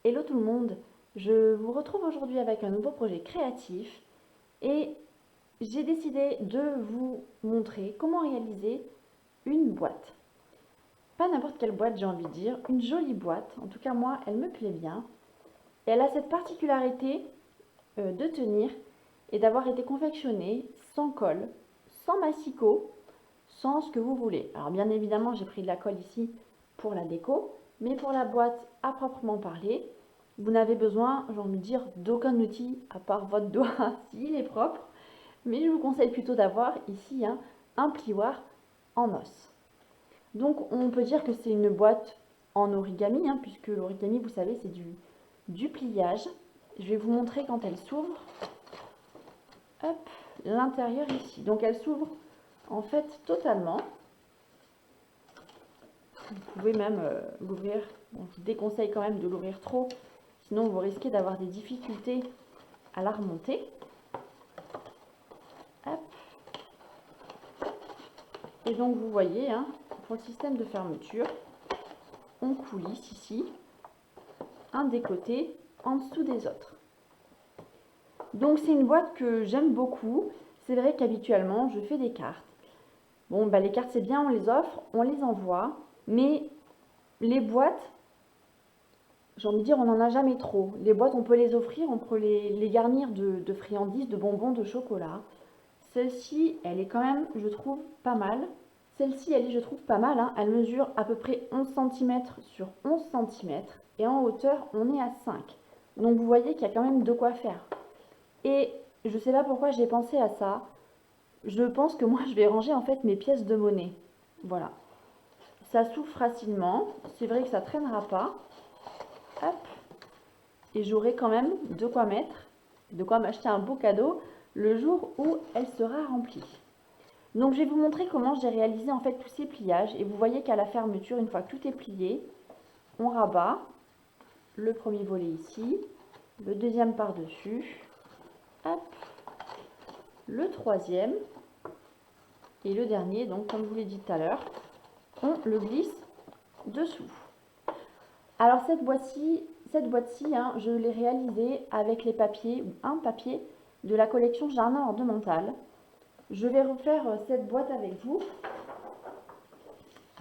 Hello tout le monde, je vous retrouve aujourd'hui avec un nouveau projet créatif et j'ai décidé de vous montrer comment réaliser une boîte. Pas n'importe quelle boîte, j'ai envie de dire, une jolie boîte, en tout cas moi elle me plaît bien. Et elle a cette particularité de tenir et d'avoir été confectionnée sans colle, sans massicot, sans ce que vous voulez. Alors bien évidemment j'ai pris de la colle ici pour la déco, mais pour la boîte à proprement parler, vous n'avez besoin, j'ai envie de dire, d'aucun outil à part votre doigt s'il est propre. Mais je vous conseille plutôt d'avoir ici un plioir en os. Donc on peut dire que c'est une boîte en origami, puisque l'origami, vous savez, c'est du pliage. Je vais vous montrer quand elle s'ouvre. Hop, l'intérieur ici. Donc elle s'ouvre en fait totalement. Vous pouvez même l'ouvrir. Bon, je vous déconseille quand même de l'ouvrir trop, sinon vous risquez d'avoir des difficultés à la remonter. Hop. Et donc vous voyez, pour le système de fermeture, on coulisse ici, un des côtés en dessous des autres. Donc c'est une boîte que j'aime beaucoup. C'est vrai qu'habituellement je fais des cartes. Bon, les cartes c'est bien, on les offre, on les envoie, mais les boîtes, j'ai envie de dire, on n'en a jamais trop. Les boîtes, on peut les offrir, on peut les garnir de friandises, de bonbons, de chocolat. Celle-ci, elle est quand même, je trouve, pas mal. Celle-ci, elle est, je trouve, pas mal. Elle mesure à peu près 11 cm sur 11 cm. Et en hauteur, on est à 5. Donc vous voyez qu'il y a quand même de quoi faire. Et je ne sais pas pourquoi j'ai pensé à ça. Je pense que moi, je vais ranger en fait mes pièces de monnaie. Voilà. Ça s'ouvre facilement. C'est vrai que ça ne traînera pas. Hop. Et j'aurai quand même de quoi mettre, de quoi m'acheter un beau cadeau le jour où elle sera remplie. Donc je vais vous montrer comment j'ai réalisé en fait tous ces pliages. Et vous voyez qu'à la fermeture, une fois que tout est plié, on rabat le premier volet ici, le deuxième par-dessus, hop, le troisième et le dernier, donc comme je vous l'ai dit tout à l'heure, on le glisse dessous. Alors cette boîte-ci, je l'ai réalisée avec les papiers, ou un papier de la collection Jardin Ornemental. Je vais refaire cette boîte avec vous,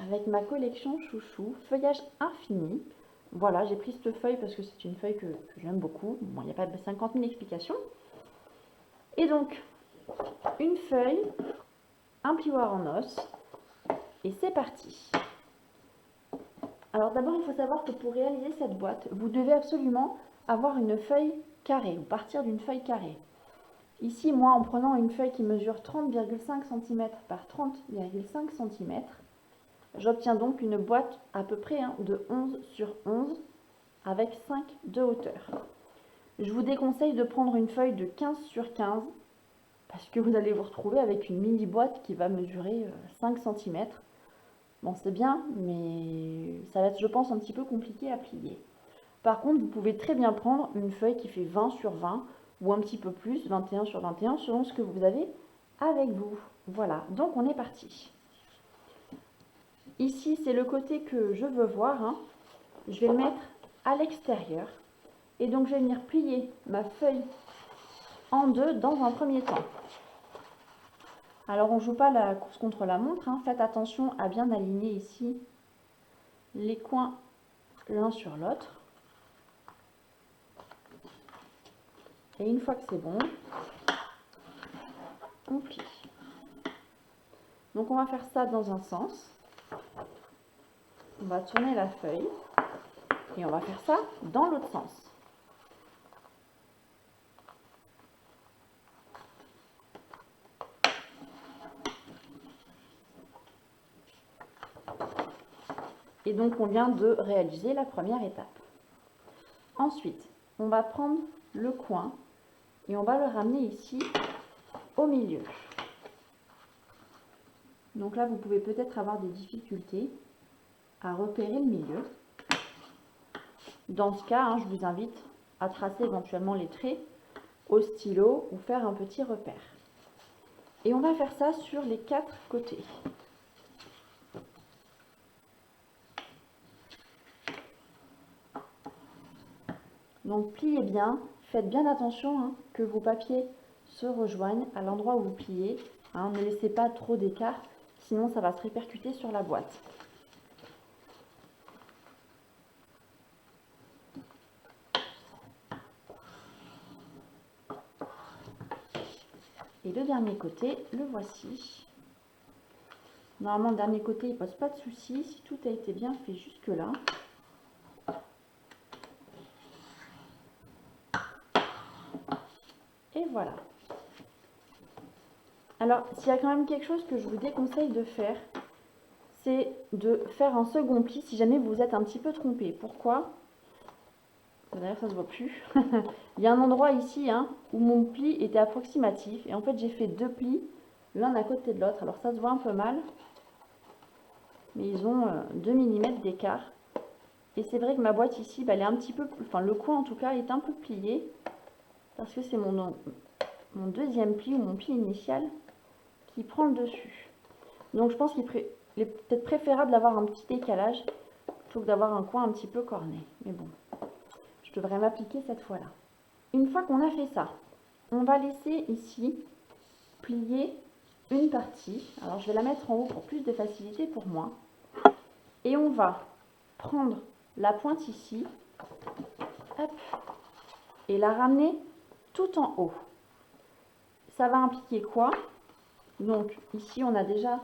avec ma collection Chouchou, feuillage infini. Voilà, j'ai pris cette feuille parce que c'est une feuille que j'aime beaucoup. Bon, il n'y a pas 50 000 explications. Et donc, une feuille, un plioir en os, et c'est parti. Alors d'abord, il faut savoir que pour réaliser cette boîte, vous devez absolument avoir une feuille carrée, ou partir d'une feuille carrée. Ici, moi, en prenant une feuille qui mesure 30,5 cm par 30,5 cm, j'obtiens donc une boîte à peu près de 11 sur 11 avec 5 de hauteur. Je vous déconseille de prendre une feuille de 15 sur 15 parce que vous allez vous retrouver avec une mini boîte qui va mesurer 5 cm. Bon, c'est bien, mais ça va être, je pense, un petit peu compliqué à plier. Par contre, vous pouvez très bien prendre une feuille qui fait 20 sur 20 ou un petit peu plus, 21 sur 21, selon ce que vous avez avec vous. Voilà, donc on est parti. Ici, c'est le côté que je veux voir. Je vais le mettre à l'extérieur. Et donc, je vais venir plier ma feuille en deux dans un premier temps. Alors, on ne joue pas la course contre la montre. Faites attention à bien aligner ici les coins l'un sur l'autre. Et une fois que c'est bon, on plie. Donc, on va faire ça dans un sens. On va tourner la feuille et on va faire ça dans l'autre sens. Et donc, on vient de réaliser la première étape. Ensuite, on va prendre le coin et on va le ramener ici au milieu. Donc là, vous pouvez peut-être avoir des difficultés à repérer le milieu. Dans ce cas, je vous invite à tracer éventuellement les traits au stylo ou faire un petit repère. Et on va faire ça sur les 4 côtés. Donc pliez bien, faites bien attention hein, que vos papiers se rejoignent à l'endroit où vous pliez. Hein, ne laissez pas trop d'écart, sinon ça va se répercuter sur la boîte. Et le dernier côté, le voici. Normalement, le dernier côté, il ne pose pas de soucis si tout a été bien fait jusque-là. Et voilà. Alors, s'il y a quand même quelque chose que je vous déconseille de faire, c'est de faire un second pli si jamais vous êtes un petit peu trompé. Pourquoi? D'ailleurs, ça ne se voit plus. Il y a un endroit ici hein, où mon pli était approximatif. Et en fait, j'ai fait deux plis, l'un à côté de l'autre. Alors, ça se voit un peu mal. Mais ils ont 2 mm d'écart. Et c'est vrai que ma boîte ici, bah, elle est un petit peu... Enfin, le coin en tout cas est un peu plié. Parce que c'est mon deuxième pli ou mon pli initial qui prend le dessus. Donc, je pense qu'il est peut-être préférable d'avoir un petit décalage plutôt que d'avoir un coin un petit peu corné. Mais bon, je devrais m'appliquer cette fois-là. Une fois qu'on a fait ça, on va laisser ici plier une partie. Alors je vais la mettre en haut pour plus de facilité pour moi. Et on va prendre la pointe ici, hop, et la ramener tout en haut. Ça va impliquer quoi? Donc ici on a déjà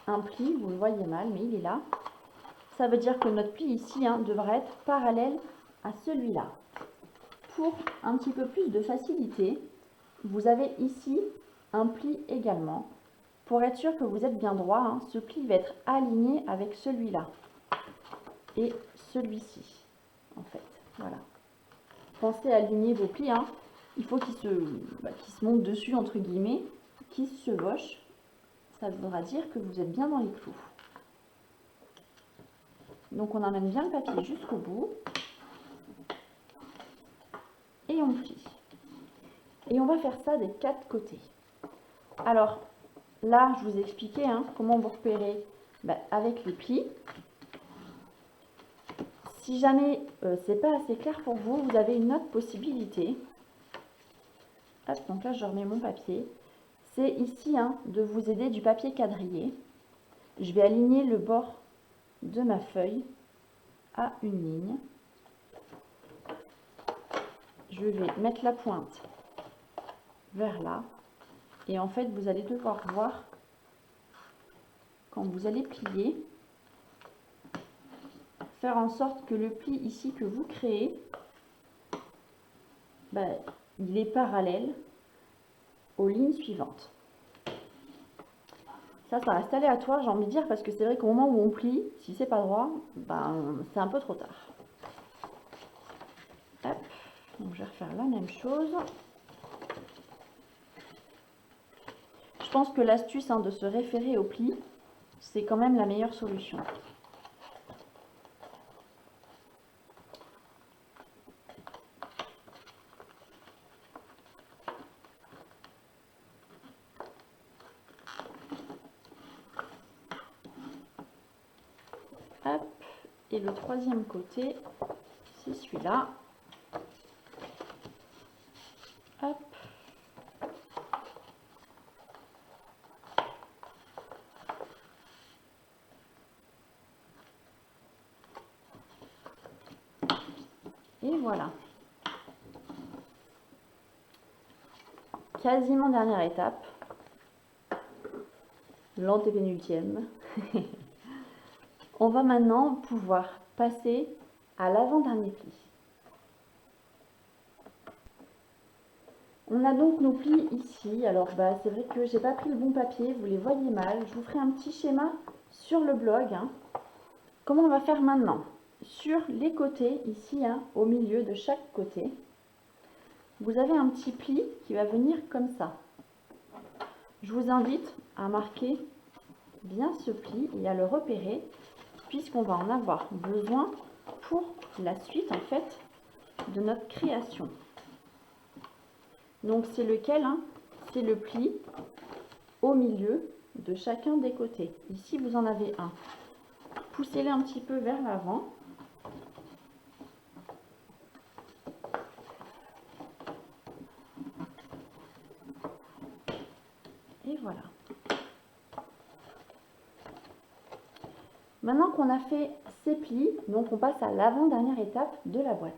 un pli, vous le voyez mal, mais il est là. Ça veut dire que notre pli ici hein, devrait être parallèle à celui-là. Pour un petit peu plus de facilité, vous avez ici un pli également. Pour être sûr que vous êtes bien droit, hein, ce pli va être aligné avec celui-là et celui-ci, en fait. Voilà. Pensez à aligner vos plis. Hein. Il faut qu'ils se montent dessus, entre guillemets, qu'ils se chevauchent. Ça voudra dire que vous êtes bien dans les clous. Donc on emmène bien le papier jusqu'au bout. Et on plie. Et on va faire ça des 4 côtés. Alors, là, je vous ai expliqué hein, comment vous repérez avec les plis. Si jamais c'est pas assez clair pour vous, vous avez une autre possibilité. Hop, donc là, je remets mon papier. C'est ici hein, de vous aider du papier quadrillé. Je vais aligner le bord de ma feuille à une ligne. Je vais mettre la pointe vers là. Et en fait, vous allez devoir voir quand vous allez plier, faire en sorte que le pli ici que vous créez, il est parallèle aux lignes suivantes. Ça reste aléatoire, j'ai envie de dire, parce que c'est vrai qu'au moment où on plie, si c'est pas droit, c'est un peu trop tard. Hop. Donc je vais refaire la même chose. Je pense que l'astuce hein, de se référer au pli, c'est quand même la meilleure solution. Hop. Et le troisième côté, c'est celui-là. Hop. Et voilà. Quasiment dernière étape. L'antépénultième. On va maintenant pouvoir passer à l'avant-dernier pli. On a donc nos plis ici. Alors c'est vrai que j'ai pas pris le bon papier, vous les voyez mal. Je vous ferai un petit schéma sur le blog. Hein. Comment on va faire maintenant? Sur les côtés, ici, hein, au milieu de chaque côté, vous avez un petit pli qui va venir comme ça. Je vous invite à marquer bien ce pli et à le repérer, puisqu'on va en avoir besoin pour la suite, en fait, de notre création. Donc c'est lequel hein? C'est le pli au milieu de chacun des côtés. Ici vous en avez un. Poussez-le un petit peu vers l'avant. voilà. Maintenant qu'on a fait ces plis, donc on passe à l'avant-dernière étape de la boîte.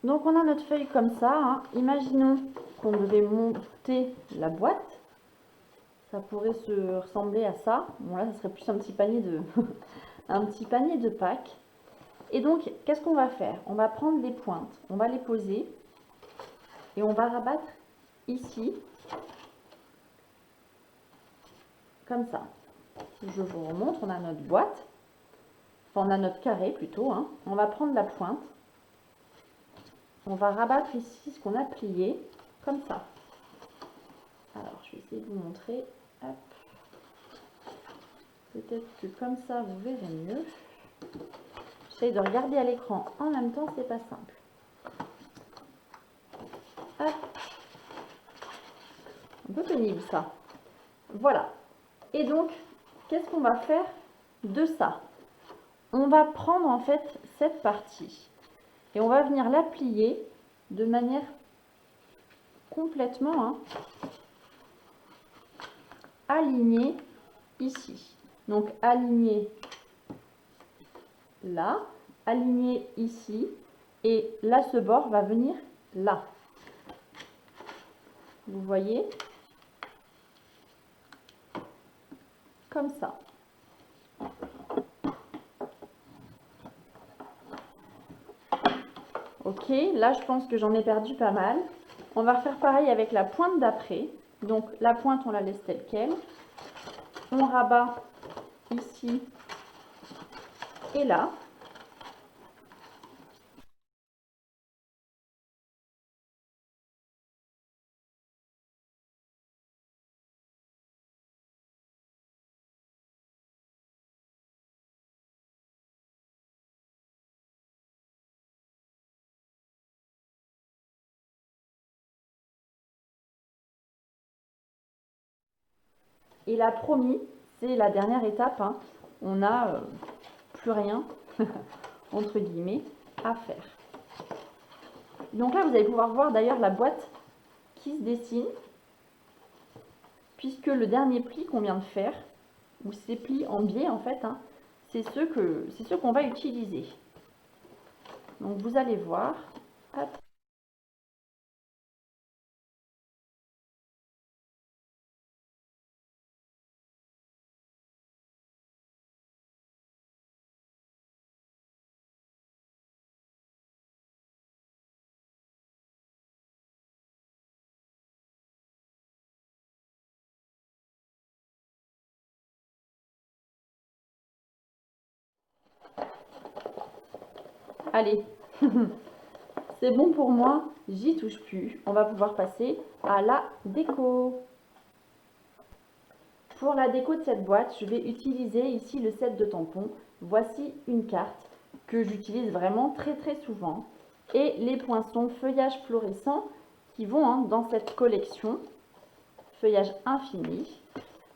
Donc on a notre feuille comme ça, hein. Imaginons qu'on devait monter la boîte. Ça pourrait se ressembler à ça. Bon là, ça serait plus un petit panier de, un petit panier de Pâques. Et donc, qu'est-ce qu'on va faire? On va prendre les pointes, on va les poser et on va rabattre ici, comme ça. Je vous remontre, on a notre boîte, enfin on a notre carré plutôt, hein. On va prendre la pointe, on va rabattre ici ce qu'on a plié, comme ça. Alors, je vais essayer de vous montrer. Peut-être que comme ça, vous verrez mieux. J'essaie de regarder à l'écran en même temps, c'est pas simple. Hop. Un peu pénible ça. Voilà. Et donc, qu'est-ce qu'on va faire de ça? On va prendre en fait cette partie et on va venir la plier de manière complètement alignée ici. Donc alignée là, aligné ici, et là ce bord va venir là. Vous voyez? Comme ça. Ok, là je pense que j'en ai perdu pas mal. On va refaire pareil avec la pointe d'après. Donc la pointe on la laisse telle quelle. On rabat ici et là. Et la promis, c'est la dernière étape. Hein. On n'a plus rien, entre guillemets, à faire. Donc là, vous allez pouvoir voir d'ailleurs la boîte qui se dessine, puisque le dernier pli qu'on vient de faire, ou ces plis en biais en fait, hein, c'est ceux qu'on va utiliser. Donc vous allez voir. Hop. Allez, c'est bon pour moi, j'y touche plus. On va pouvoir passer à la déco. Pour la déco de cette boîte, je vais utiliser ici le set de tampons. Voici une carte que j'utilise vraiment très souvent. Et les poinçons feuillage fluorescent qui vont dans cette collection. Feuillage infini.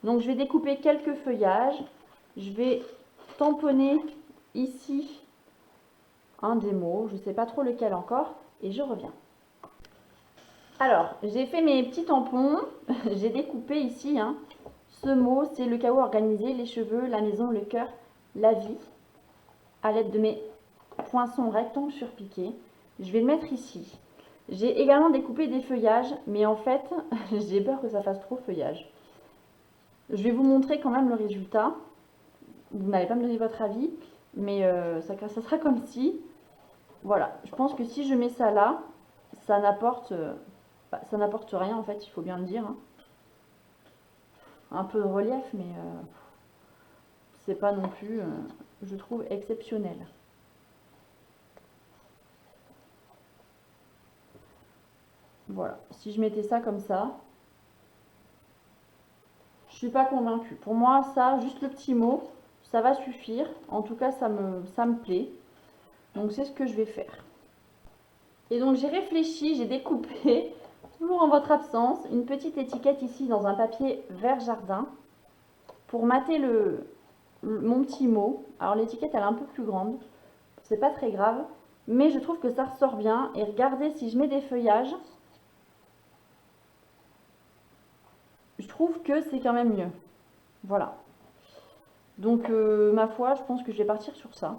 Donc je vais découper quelques feuillages. Je vais tamponner ici un des mots, je ne sais pas trop lequel encore, et je reviens. Alors, j'ai fait mes petits tampons, j'ai découpé ici, ce mot, c'est le chaos organisé, les cheveux, la maison, le cœur, la vie, à l'aide de mes poinçons rectangles surpiqués. Je vais le mettre ici. J'ai également découpé des feuillages, mais en fait, j'ai peur que ça fasse trop feuillage. Je vais vous montrer quand même le résultat. Vous n'allez pas me donner votre avis, mais ça sera comme si. Voilà, je pense que si je mets ça là, ça n'apporte rien en fait, il faut bien le dire. Un peu de relief, mais c'est pas non plus, je trouve, exceptionnel. Voilà, si je mettais ça comme ça, je suis pas convaincue. Pour moi, ça, juste le petit mot, ça va suffire. En tout cas, ça me plaît. Donc c'est ce que je vais faire. Et donc j'ai réfléchi, j'ai découpé, toujours en votre absence, une petite étiquette ici dans un papier vert jardin pour mater mon petit mot. Alors l'étiquette elle est un peu plus grande, c'est pas très grave, mais je trouve que ça ressort bien. Et regardez, si je mets des feuillages, je trouve que c'est quand même mieux. Voilà. Donc, ma foi, je pense que je vais partir sur ça.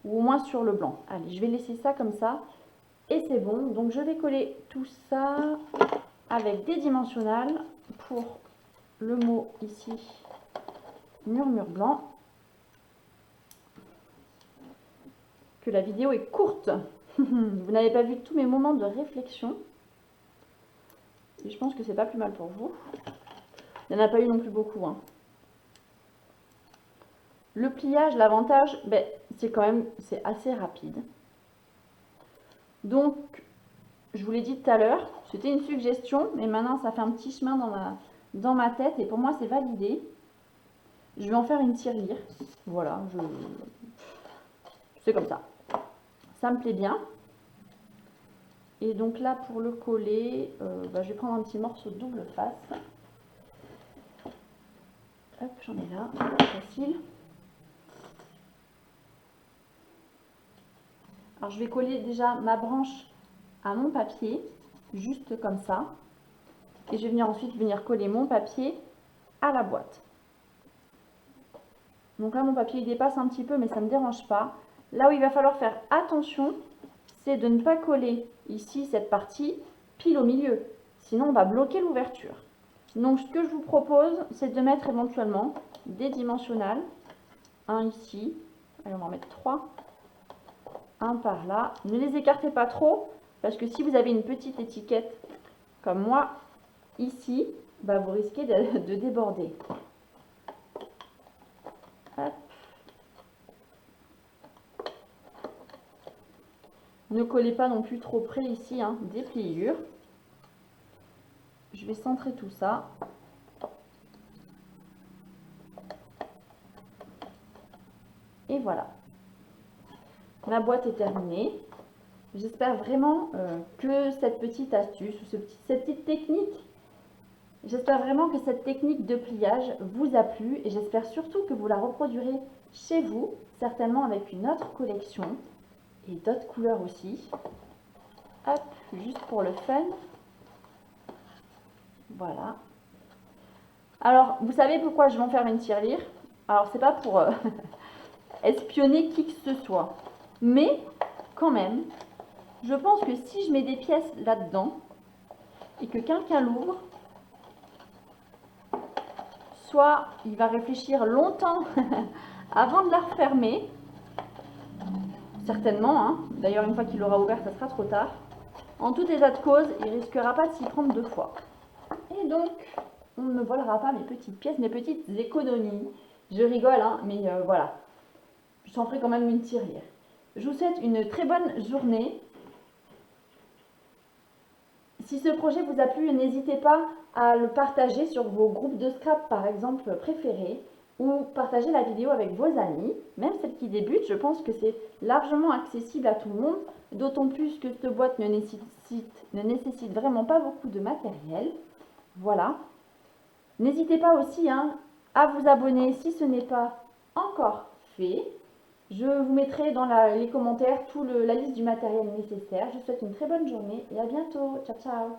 Ou au moins sur le blanc. Allez, je vais laisser ça comme ça. Et c'est bon. Donc, je vais coller tout ça avec des dimensionnels pour le mot ici, murmure blanc. Que la vidéo est courte. Vous n'avez pas vu tous mes moments de réflexion. Et je pense que c'est pas plus mal pour vous. Il n'y en a pas eu non plus beaucoup. Hein. Le pliage, l'avantage, ben, c'est quand même assez rapide. Donc, je vous l'ai dit tout à l'heure, c'était une suggestion, mais maintenant ça fait un petit chemin dans ma tête et pour moi c'est validé. Je vais en faire une tirelire. Voilà, c'est comme ça. Ça me plaît bien. Et donc là, pour le coller, je vais prendre un petit morceau de double face. Hop, j'en ai là, facile. Alors je vais coller déjà ma branche à mon papier, juste comme ça. Et je vais ensuite venir coller mon papier à la boîte. Donc là, mon papier il dépasse un petit peu, mais ça ne me dérange pas. Là où il va falloir faire attention, c'est de ne pas coller ici cette partie pile au milieu. Sinon, on va bloquer l'ouverture. Donc, ce que je vous propose, c'est de mettre éventuellement des dimensionnels. Un ici. Allez, on va en mettre 3. Un par là. Ne les écartez pas trop, parce que si vous avez une petite étiquette comme moi, ici, vous risquez de déborder. Hop. Ne collez pas non plus trop près ici, hein, des pliures. Je vais centrer tout ça. Et voilà. Ma boîte est terminée. J'espère vraiment que cette petite astuce, ou cette petite technique, j'espère vraiment que cette technique de pliage vous a plu et j'espère surtout que vous la reproduirez chez vous, certainement avec une autre collection et d'autres couleurs aussi. Hop, juste pour le fun. Voilà. Alors, vous savez pourquoi je vais en faire une tirelire? Alors, c'est pas pour espionner qui que ce soit. Mais, quand même, je pense que si je mets des pièces là-dedans et que quelqu'un l'ouvre, soit il va réfléchir longtemps avant de la refermer, certainement, hein. D'ailleurs une fois qu'il l'aura ouvert, ça sera trop tard. En tout état de cause, il risquera pas de s'y prendre 2 fois. Et donc, on ne me volera pas mes petites pièces, mes petites économies. Je rigole, hein, mais voilà. Je t'en ferai quand même une tirelire. Je vous souhaite une très bonne journée. Si ce projet vous a plu, n'hésitez pas à le partager sur vos groupes de scrap, par exemple, préférés, ou partager la vidéo avec vos amis, même celles qui débutent. Je pense que c'est largement accessible à tout le monde, d'autant plus que cette boîte ne nécessite vraiment pas beaucoup de matériel. Voilà. N'hésitez pas aussi à vous abonner si ce n'est pas encore fait. Je vous mettrai dans les commentaires toute la liste du matériel nécessaire. Je vous souhaite une très bonne journée et à bientôt. Ciao, ciao.